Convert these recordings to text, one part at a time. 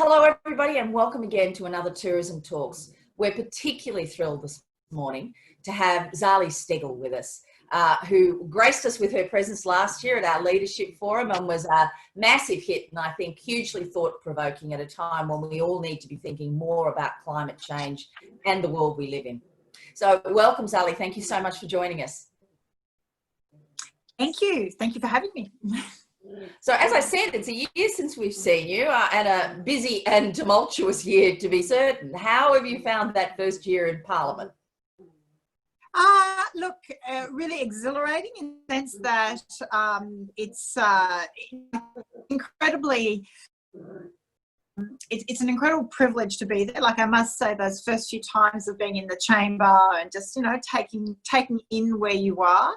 Hello, everybody, and welcome again to another Tourism Talks. We're particularly thrilled this morning to have Zali Steggall with us, who graced us with her presence last year at our leadership forum and was a massive hit, and I think hugely thought-provoking at a time when we all need to be thinking more about climate change and the world we live in. So welcome, Zali. Thank you so much for joining us. Thank you. Thank you for having me. So as I said, it's a year since we've seen you, and a busy and tumultuous year to be certain. How have you found that first year in Parliament? Look, really exhilarating in the sense that it's incredibly... It's an incredible privilege to be there. Like, I must say, those first few times of being in the chamber and just, you know, taking in where you are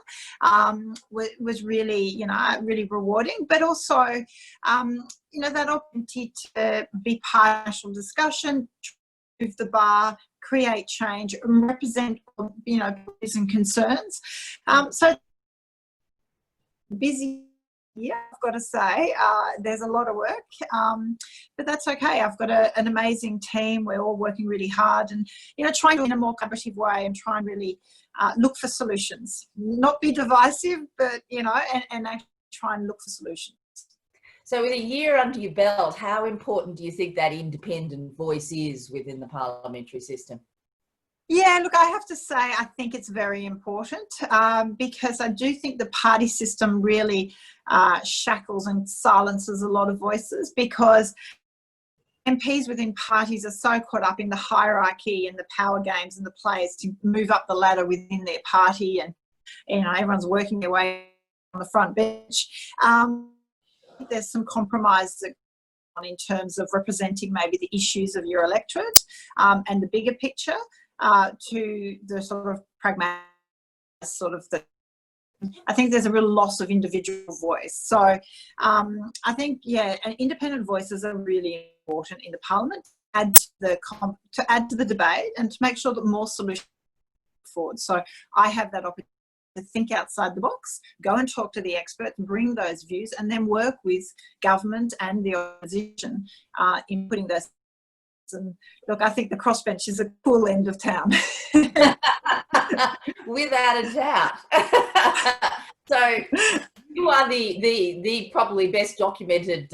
was really, really rewarding. But also, that opportunity to be part of national discussion, move the bar, create change, and represent, views and concerns. So busy. Yeah, I've got to say, there's a lot of work, but that's okay. I've got an amazing team. We're all working really hard and, trying to in a more collaborative way and try and really look for solutions. Not be divisive, but, and actually try and look for solutions. So with a year under your belt, how important do you think that independent voice is within the parliamentary system? Yeah, look, I have to say, I think it's very important because I do think the party system really shackles and silences a lot of voices, because MPs within parties are so caught up in the hierarchy and the power games and the plays to move up the ladder within their party, and everyone's working their way on the front bench. There's some compromise in terms of representing maybe the issues of your electorate and the bigger picture. To the sort of pragmatic I think there's a real loss of individual voice. So I think, independent voices are really important in the parliament to add to the debate and to make sure that more solutions are forward. So I have that opportunity to think outside the box, go and talk to the experts, bring those views, and then work with government and the opposition in putting those. And look, I think the crossbench is a cool end of town. Without a doubt. So you are the probably best documented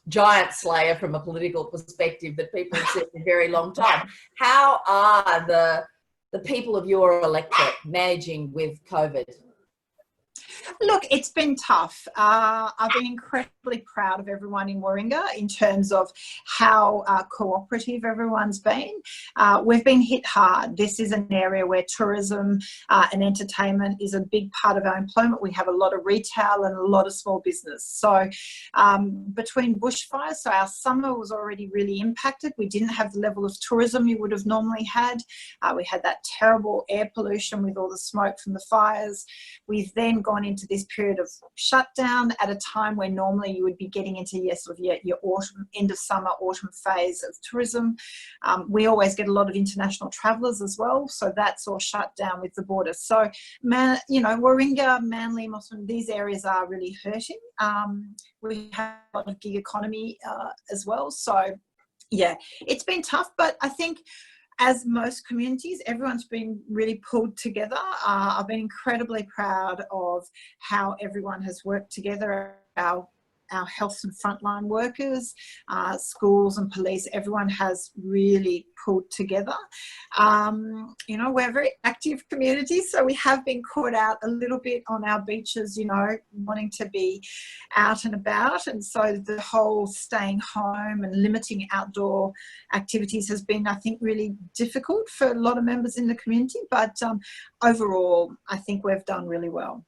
giant slayer from a political perspective that people have seen in a very long time. How are the people of your electorate managing with COVID? Look, it's been tough. I've been incredibly proud of everyone in Warringah in terms of how cooperative everyone's been. We've been hit hard. This is an area where tourism and entertainment is a big part of our employment. We have a lot of retail and a lot of small business. So between bushfires, so our summer was already really impacted. We didn't have the level of tourism you would have normally had. We had that terrible air pollution with all the smoke from the fires. We've then gone into this period of shutdown at a time where normally you would be getting into your autumn, end of summer, autumn phase of tourism. We always get a lot of international travellers as well, so that's all shut down with the borders. So, Warringah, Manly, Mossman, these areas are really hurting. We have a lot of gig economy as well. So, yeah, it's been tough, but I think, as most communities, everyone's been really pulled together. I've been incredibly proud of how everyone has worked together. Our health and frontline workers, schools and police, everyone has really pulled together. We're a very active community, so we have been caught out a little bit on our beaches, wanting to be out and about. And so the whole staying home and limiting outdoor activities has been, I think, really difficult for a lot of members in the community. But overall, I think we've done really well.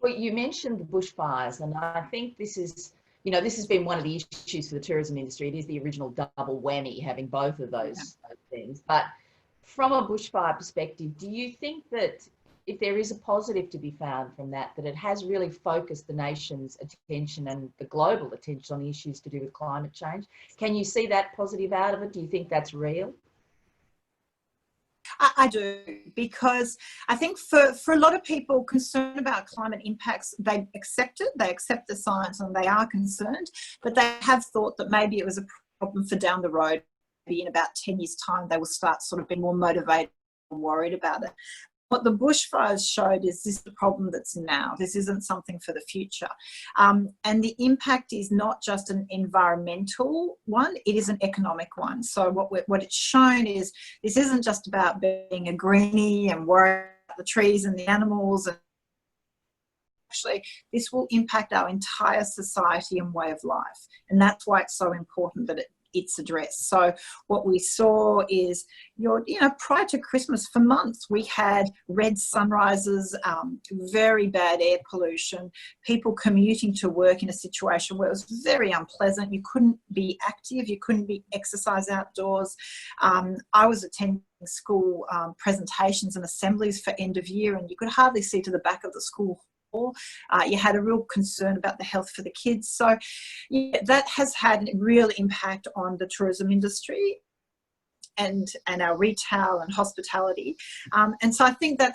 Well, you mentioned the bushfires, and I think this is, this has been one of the issues for the tourism industry. It is the original double whammy, having both of those things. But from a bushfire perspective, do you think that if there is a positive to be found from that it has really focused the nation's attention and the global attention on the issues to do with climate change? Can you see that positive out of it? Do you think that's real? I do, because I think for a lot of people concerned about climate impacts, they accept it, they accept the science and they are concerned, but they have thought that maybe it was a problem for down the road. Maybe in about 10 years' time, they will start sort of being more motivated and worried about it. What the bushfires showed is this is the problem that's now. This isn't something for the future. And the impact is not just an environmental one, it is an economic one. So what it's shown is this isn't just about being a greenie and worrying about the trees and the animals. And actually, this will impact our entire society and way of life. And that's why it's so important that it's addressed. So what we saw is, prior to Christmas for months, we had red sunrises, very bad air pollution, people commuting to work in a situation where it was very unpleasant. You couldn't be active, you couldn't be exercise outdoors. I was attending school presentations and assemblies for end of year, and you could hardly see to the back of the school. You had a real concern about the health for the kids. So that has had a real impact on the tourism industry and our retail and hospitality. And so I think that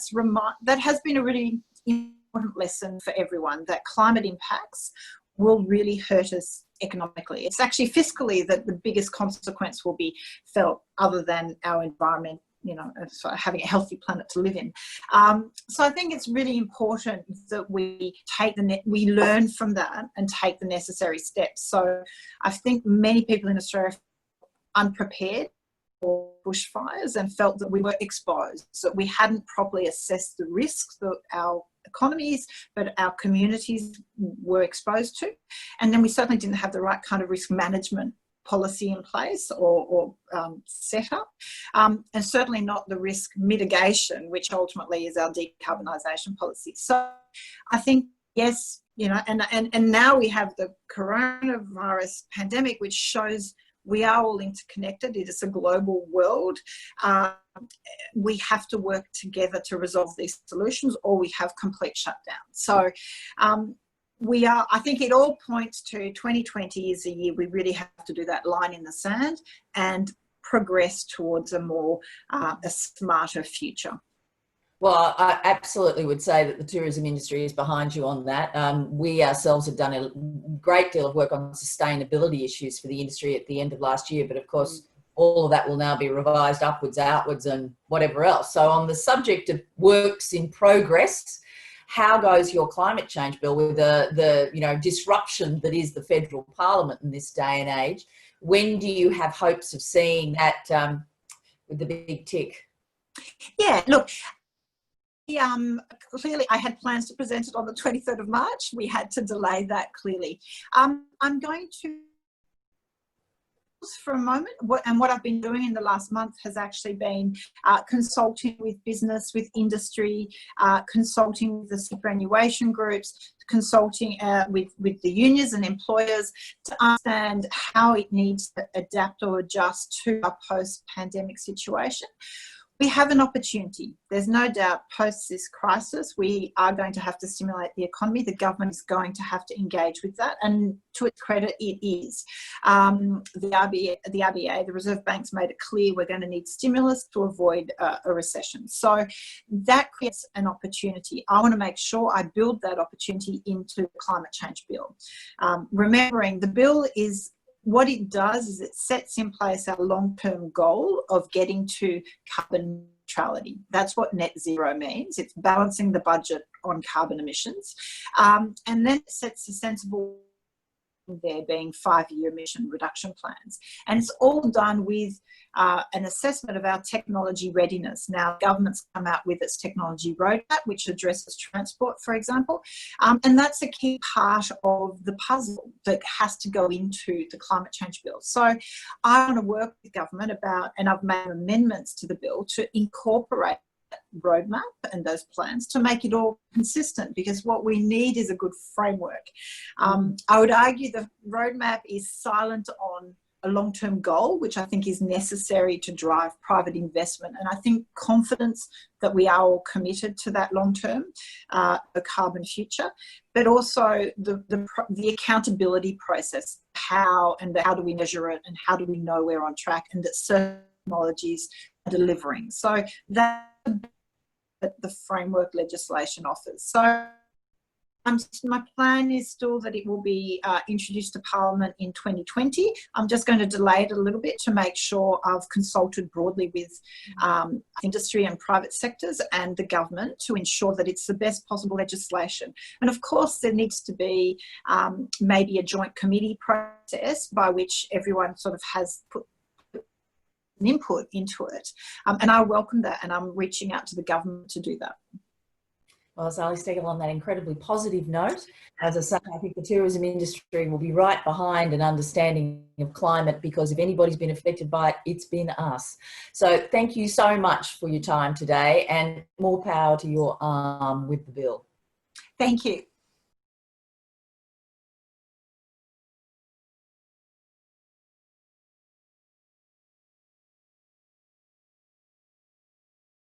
has been a really important lesson for everyone, that climate impacts will really hurt us economically. It's actually fiscally that the biggest consequence will be felt, other than our environment, so having a healthy planet to live in. So I think it's really important that we we learn from that and take the necessary steps. So I think many people in Australia are unprepared for bushfires and felt that we were exposed, that we hadn't properly assessed the risks that our economies, but our communities were exposed to. And then we certainly didn't have the right kind of risk management policy in place or set up, and certainly not the risk mitigation, which ultimately is our decarbonisation policy. So I think, yes, and now we have the coronavirus pandemic, which shows we are all interconnected. It is a global world. We have to work together to resolve these solutions, or we have complete shutdown. So I think it all points to 2020 is a year we really have to do that line in the sand and progress towards a smarter future. Well, I absolutely would say that the tourism industry is behind you on that. We ourselves have done a great deal of work on sustainability issues for the industry at the end of last year, but of course, all of that will now be revised upwards, outwards, and whatever else. So on the subject of works in progress, how goes your climate change bill with the disruption that is the federal parliament in this day and age? When do you have hopes of seeing that with the big tick? Yeah, look, clearly I had plans to present it on the 23rd of March. We had to delay that, clearly. I'm going to for a moment, what I've been doing in the last month has actually been consulting with business, with industry, consulting with the superannuation groups, consulting with the unions and employers to understand how it needs to adapt or adjust to a post-pandemic situation. We have an opportunity. There's no doubt post this crisis, we are going to have to stimulate the economy. The government is going to have to engage with that. And to its credit, it is. The RBA, the Reserve Bank's made it clear we're going to need stimulus to avoid a recession. So that creates an opportunity. I want to make sure I build that opportunity into the climate change bill. Remembering the bill is, what it does is it sets in place our long-term goal of getting to carbon neutrality. That's what net zero means. It's balancing the budget on carbon emissions. And then it sets a sensible, there being 5-year emission reduction plans. And it's all done with an assessment of our technology readiness. Now, government's come out with its technology roadmap, which addresses transport, for example. And that's a key part of the puzzle that has to go into the climate change bill. So I want to work with government about, and I've made amendments to the bill to incorporate roadmap and those plans to make it all consistent, because what we need is a good framework. I would argue the roadmap is silent on a long-term goal, which I think is necessary to drive private investment. And I think confidence that we are all committed to that long-term, a carbon future, but also the accountability process, how do we measure it and how do we know we're on track and that certain technologies are delivering. So that the framework legislation offers. So My plan is still that it will be introduced to Parliament in 2020. I'm just going to delay it a little bit to make sure I've consulted broadly with industry and private sectors and the government to ensure that it's the best possible legislation. And of course, there needs to be maybe a joint committee process by which everyone sort of has put an input into it. And I welcome that, and I'm reaching out to the government to do that. Well, Zali Steggall, on that incredibly positive note, as I say, I think the tourism industry will be right behind an understanding of climate, because if anybody's been affected by it, it's been us. So thank you so much for your time today, and more power to your arm with the bill. Thank you.